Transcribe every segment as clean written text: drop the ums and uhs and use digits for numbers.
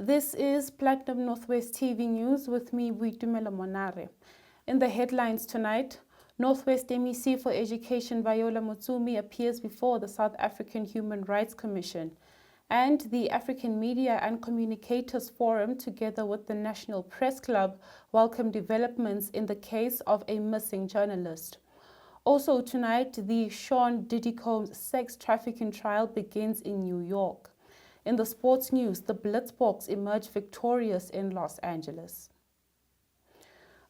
This is Platinum Northwest TV News with me, Boitumelo Monare. In the headlines tonight, Northwest MEC for Education Viola Motsumi appears before the South African Human Rights Commission, and the African Media and Communicators Forum, together with the National Press Club, welcome developments in the case of a missing journalist. Also tonight, the Diddy Combs sex trafficking trial begins in New York. In the sports news, the Blitzboks emerged victorious in Los Angeles.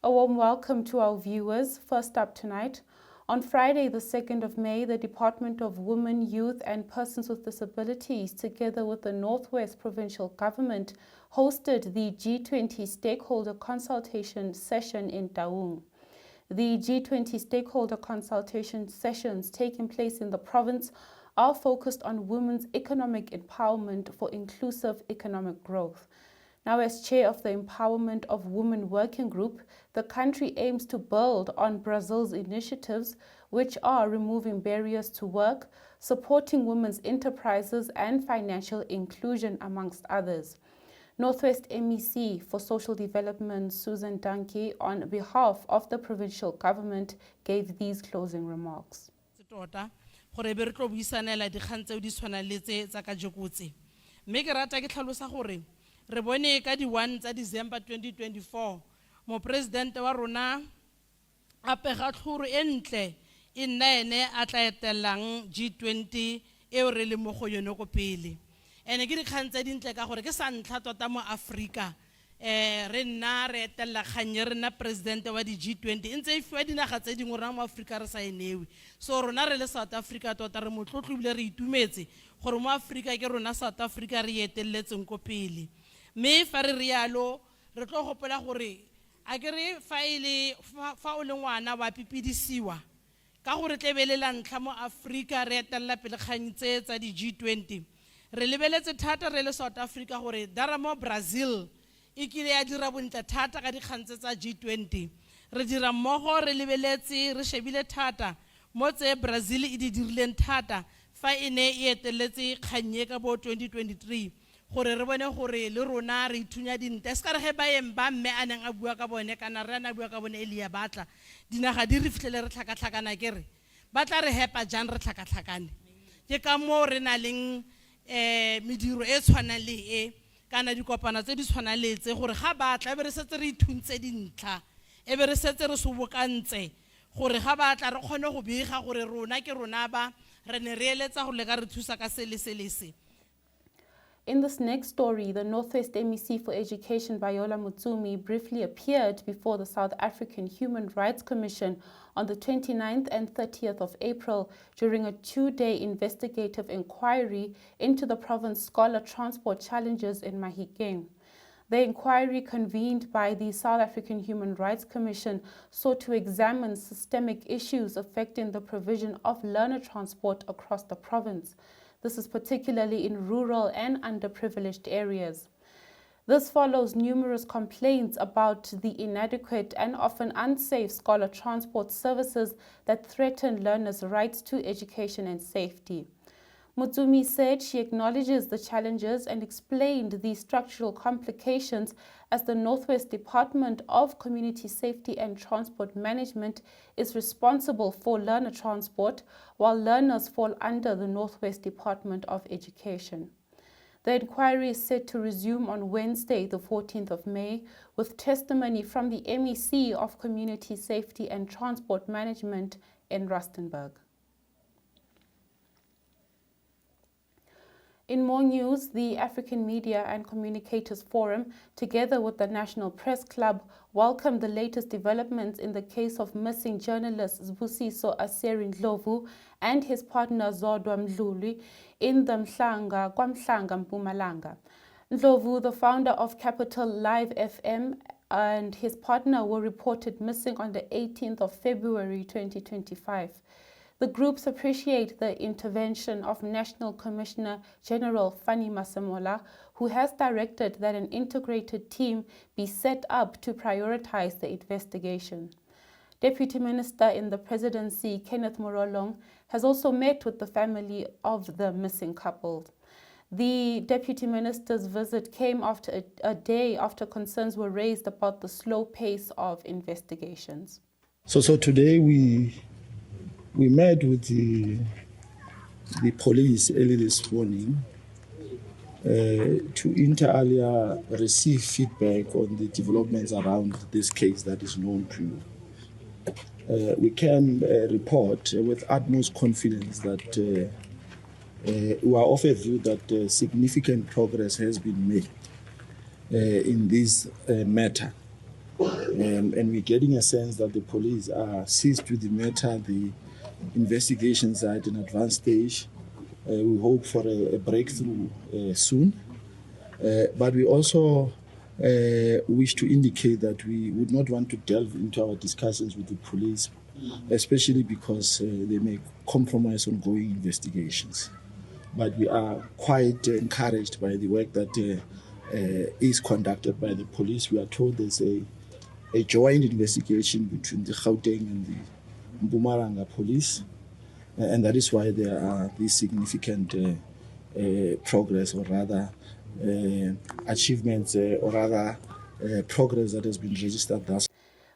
A warm welcome to our viewers. First up tonight, on Friday, the 2nd of May, the Department of Women, Youth and Persons with Disabilities, together with the Northwest Provincial Government, hosted the G20 Stakeholder Consultation session in Taung. The G20 Stakeholder Consultation sessions taking place in the province are focused on women's economic empowerment for inclusive economic growth. Now, as chair of the Empowerment of Women Working Group, the country aims to build on Brazil's initiatives, which are removing barriers to work, supporting women's enterprises and financial inclusion, amongst others. Northwest MEC for Social Development, Susan Danke, on behalf of the provincial government, gave these closing remarks. Gore be re tlo buisanela dikgang tseo di tshwana le tse tsa ka jekotse mme ke rata ke tlhalosa gore re bone ka di 1 tsa December 2024 mo president wa rona a pega tlhoro e ntle e nna ene a tla etelang G20 e re le mo go yone go pele ene ke dikgang tse dintle ka gore ke sa ntlha tota mo Africa re nna re etela kganye re na president wa di G20 ntse e fiwa dinaga tse dingwe rona mo Africa re sa enewe so rona re le South Africa tota re motlotlo bile re itumetse gore mo Africa ke rona South Africa re eteletseng go pele mme fa re rialo re tlo gopola gore a ke re fa o le ngwana wa pipidisiwa ka gore tlebelela ntlha mo Africa re etella pele kgang tse tsa di G20 re lebeletse thata re le South Africa gore dara mo Brazil ikile ya dira bontle thata ka dikgang tsa G20 re dira mmogo re lebeletse re shebile thata mo tse Brazil e di dirileng thata fa ene e eteletse kganye ka bo 2023 gore re bone gore le rona re ithunya dinte se ka re ge baeng ba mme a neng a bua ka bone kana re ana bua ka bone Elia batla dinaga di re fitlhele re tlhakatlhakana kere ba tla re hepa jang re tlhakatlhakane ke ka mo re na leng mediro e tshwanang le e kana dikopana tse di tshwana letse gore ga batla be re setse re ithuntse dintlha e be re setse re sobokantse gore ga batla re kgone go bega gore rona ke rona ba re ne re eletsa go le ka re thusa ka selese. In this next story, the Northwest MEC for Education, Viola Motsumi, briefly appeared before the South African Human Rights Commission on the 29th and 30th of April during a 2-day investigative inquiry into the province's scholar transport challenges in Mahikeng. The inquiry, convened by the South African Human Rights Commission, sought to examine systemic issues affecting the provision of learner transport across the province. This is particularly in rural and underprivileged areas. This follows numerous complaints about the inadequate and often unsafe scholar transport services that threaten learners' rights to education and safety. Motsumi said she acknowledges the challenges and explained the structural complications as the Northwest Department of Community Safety and Transport Management is responsible for learner transport, while learners fall under the Northwest Department of Education. The inquiry is set to resume on Wednesday, the 14th of May, with testimony from the MEC of Community Safety and Transport Management in Rustenburg. In more news, the African Media and Communicators Forum, together with the National Press Club, welcomed the latest developments in the case of missing journalist Zbusiso Aseri Ndlovu and his partner Zodwa Mdluli in the KwaMhlanga, Mpumalanga. Ndlovu, the founder of Capital Live FM, and his partner were reported missing on the 18th of February 2025. The groups appreciate the intervention of National Commissioner General Fanny Masemola, who has directed that an integrated team be set up to prioritize the investigation. Deputy Minister in the Presidency, Kenneth Morolong, has also met with the family of the missing couple. The Deputy Minister's visit came after a day after concerns were raised about the slow pace of investigations. So today we met with the police early this morning to inter alia receive feedback on the developments around this case that is known to you. We can report with utmost confidence that we are of a view that significant progress has been made in this matter. And we're getting a sense that the police are seized with the matter. The investigations are at an advanced stage. We hope for a breakthrough soon. But we also wish to indicate that we would not want to delve into our discussions with the police, especially because they may compromise ongoing investigations. But we are quite encouraged by the work that is conducted by the police. We are told there's a joint investigation between the Gauteng and the Mpumalanga police, and that is why there are these significant progress, or rather achievements, or rather progress that has been registered thus.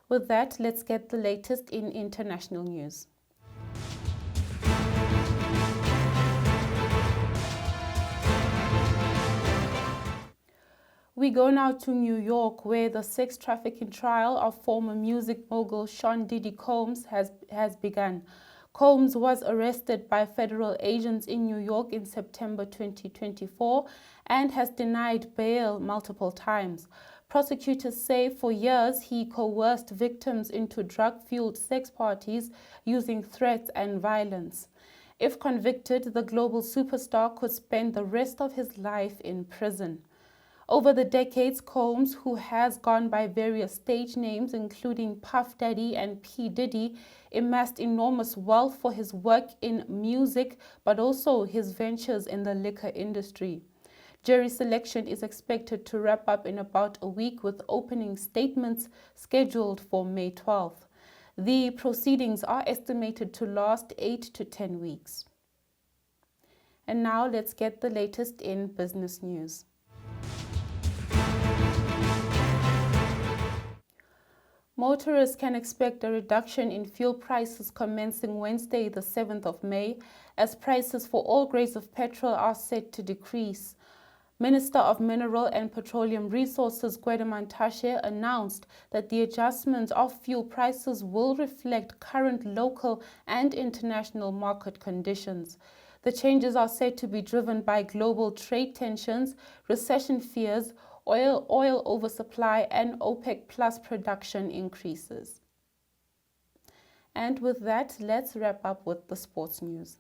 With that, let's get the latest in international news. We go now to New York, where the sex trafficking trial of former music mogul Sean Diddy Combs has begun. Combs was arrested by federal agents in New York in September 2024 and has denied bail multiple times. Prosecutors say for years he coerced victims into drug-fueled sex parties using threats and violence. If convicted, the global superstar could spend the rest of his life in prison. Over the decades, Combs, who has gone by various stage names including Puff Daddy and P. Diddy, amassed enormous wealth for his work in music, but also his ventures in the liquor industry. Jury selection is expected to wrap up in about a week, with opening statements scheduled for May 12th. The proceedings are estimated to last 8 to 10 weeks. And now let's get the latest in business news. Motorists can expect a reduction in fuel prices commencing Wednesday, the 7th of May, as prices for all grades of petrol are set to decrease. Minister of Mineral and Petroleum Resources Gwede Mantashe announced that the adjustment of fuel prices will reflect current local and international market conditions. The changes are said to be driven by global trade tensions, recession fears, oil oversupply, and OPEC plus production increases. And with that, let's wrap up with the sports news.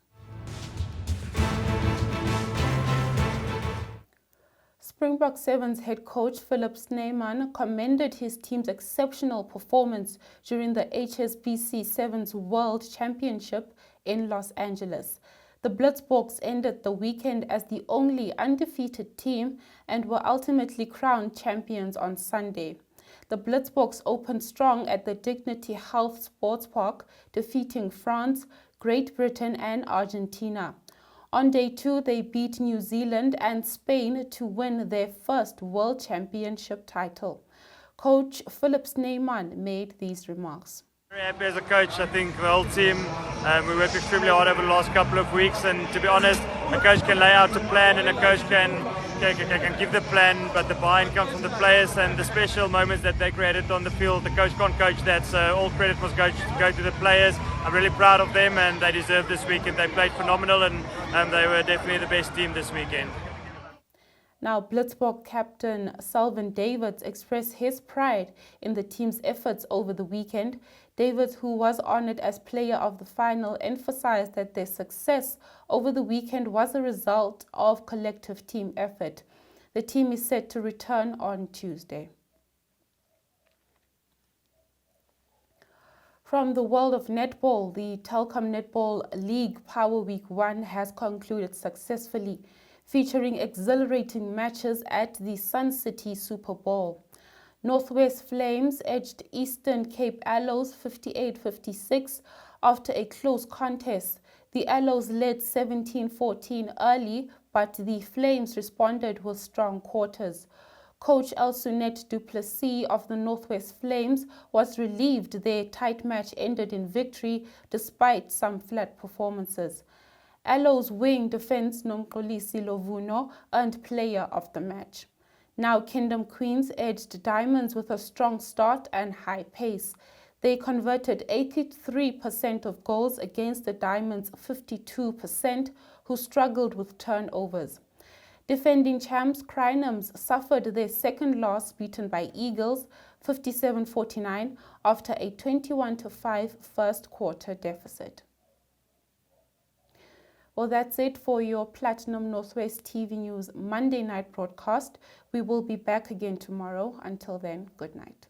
Springbok Sevens head coach Philip Snyman commended his team's exceptional performance during the HSBC Sevens World Championship in Los Angeles. The Blitzboks ended the weekend as the only undefeated team and were ultimately crowned champions on Sunday. The Blitzboks opened strong at the Dignity Health Sports Park, defeating France, Great Britain and Argentina. On day 2, they beat New Zealand and Spain to win their first World Championship title. Coach Philip Snyman made these remarks. Very happy as a coach. I think the whole team, we worked extremely hard over the last couple of weeks, and to be honest, a coach can lay out a plan and a coach can give the plan, but the buy-in comes from the players and the special moments that they created on the field. The coach can't coach that, so all credit must go to the players. I'm really proud of them, and they deserve this weekend. They played phenomenal, and they were definitely the best team this weekend. Now, Blitzboks captain Selvin Davids expressed his pride in the team's efforts over the weekend. Davids, who was honored as player of the final, emphasized that their success over the weekend was a result of collective team effort. The team is set to return on Tuesday. From the world of netball, the Telkom Netball League Power Week 1 has concluded successfully, featuring exhilarating matches at the Sun City Super Bowl. Northwest Flames edged Eastern Cape Aloes 58-56 after a close contest. The Aloes led 17-14 early, but the Flames responded with strong quarters. Coach Elsunet du Plessis of the Northwest Flames was relieved their tight match ended in victory despite some flat performances. Alo's wing defense Nomxolisi Lovuno earned player of the match. Now Kingdom Queens edged Diamonds with a strong start and high pace. They converted 83% of goals against the Diamonds' 52%, who struggled with turnovers. Defending champs Crinums suffered their second loss, beaten by Eagles 57-49 after a 21-5 first quarter deficit. Well, that's it for your Platinum Northwest TV News Monday night broadcast. We will be back again tomorrow. Until then, good night.